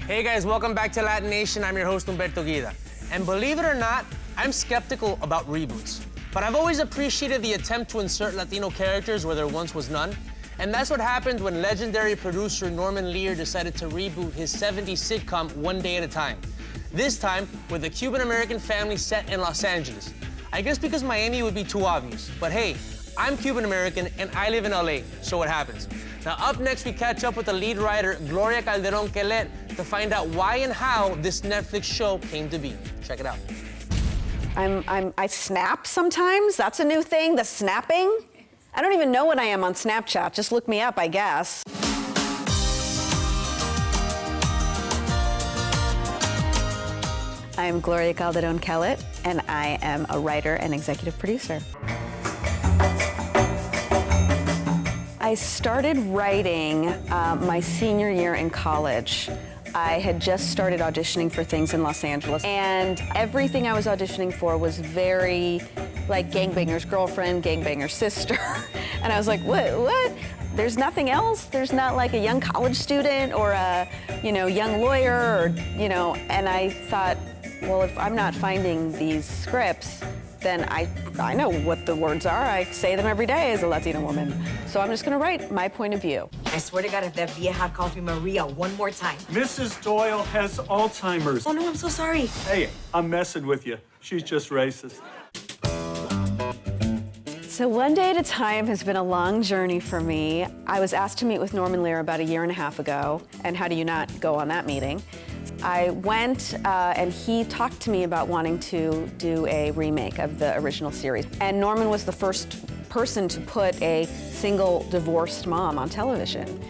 Hey guys, welcome back to LatiNation. I'm your host, Humberto Guida. And believe it or not, I'm skeptical about reboots. But I've always appreciated the attempt to insert Latino characters where there once was none. And that's what happened when legendary producer Norman Lear decided to reboot his 70s sitcom One Day at a Time. This time with a Cuban-American family set in Los Angeles. I guess because Miami would be too obvious. But hey, I'm Cuban-American and I live in LA, so it happens. Now up next, we catch up with the lead writer, Gloria Calderon-Kellett, to find out why and how this Netflix show came to be. Check it out. I snap sometimes. That's a new thing, the snapping. I don't even know what I am on Snapchat. Just look me up, I guess. I'm Gloria Calderon-Kellett, and I am a writer and executive producer. I started writing my senior year in college. I had just started auditioning for things in Los Angeles, and everything I was auditioning for was very like gangbanger's girlfriend, gangbanger's sister. And I was like, what? There's nothing else? There's not like a young college student or a, young lawyer or, and I thought, well, if I'm not finding these scripts, then I know what the words are. I say them every day as a Latina woman. So I'm just gonna write my point of view. I swear to God, if that vieja calls me Maria one more time. Mrs. Doyle has Alzheimer's. Oh no, I'm so sorry. Hey, I'm messing with you. She's just racist. So One Day at a Time has been a long journey for me. I was asked to meet with Norman Lear about 1.5 years ago, and how do you not go on that meeting? I went and he talked to me about wanting to do a remake of the original series. And Norman was the first person to put a single divorced mom on television.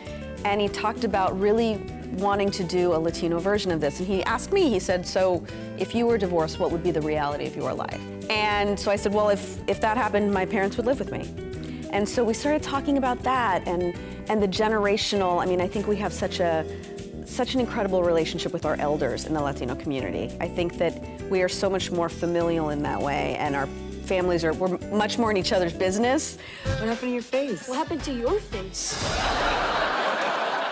And he talked about really wanting to do a Latino version of this. And he asked me, he said, so if you were divorced, what would be the reality of your life? And so I said, well, if that happened, my parents would live with me. And so we started talking about that and the generational, I think we have such an incredible relationship with our elders in the Latino community. I think that we are so much more familial in that way, and our families we're much more in each other's business. What happened to your face? What happened to your face?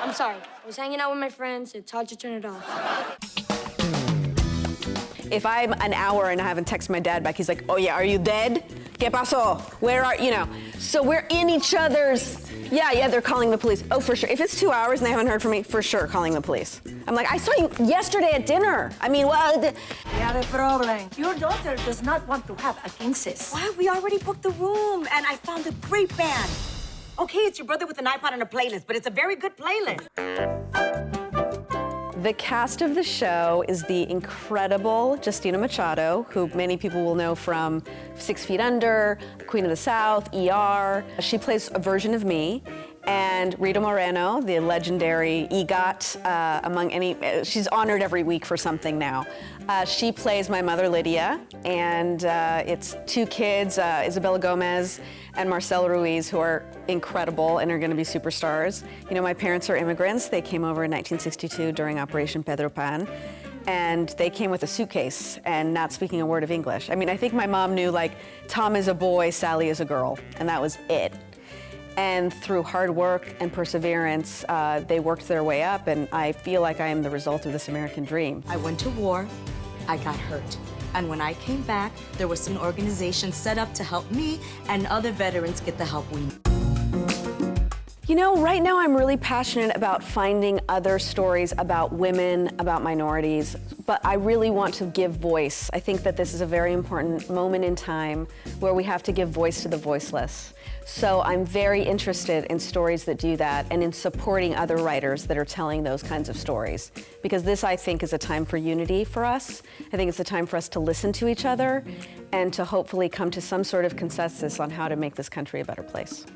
I'm sorry. I was hanging out with my friends. It's hard to turn it off. If I'm an hour and I haven't texted my dad back, he's like, oh yeah, are you dead? ¿Qué pasó? Where are, So we're in each other's, yeah, they're calling the police. Oh, for sure. If it's 2 hours and they haven't heard from me, for sure, calling the police. I'm like, I saw you yesterday at dinner. We have a problem. Your daughter does not want to have a quinces. What? We already booked the room, and I found a great band. Okay, it's your brother with an iPod and a playlist, but it's a very good playlist. The cast of the show is the incredible Justina Machado, who many people will know from 6 Feet Under, Queen of the South, ER. She plays a version of me. And Rita Moreno, the legendary EGOT, she's honored every week for something now. She plays my mother, Lydia, and it's 2 kids, Isabella Gomez and Marcel Ruiz, who are incredible and are gonna be superstars. My parents are immigrants. They came over in 1962 during Operation Pedro Pan, and they came with a suitcase and not speaking a word of English. I think my mom knew, like, Tom is a boy, Sally is a girl, and that was it. And through hard work and perseverance, they worked their way up, and I feel like I am the result of this American dream. I went to war, I got hurt. And when I came back, there was an organization set up to help me and other veterans get the help we need. Right now I'm really passionate about finding other stories about women, about minorities, but I really want to give voice. I think that this is a very important moment in time where we have to give voice to the voiceless. So I'm very interested in stories that do that and in supporting other writers that are telling those kinds of stories. Because this, I think, is a time for unity for us. I think it's a time for us to listen to each other and to hopefully come to some sort of consensus on how to make this country a better place.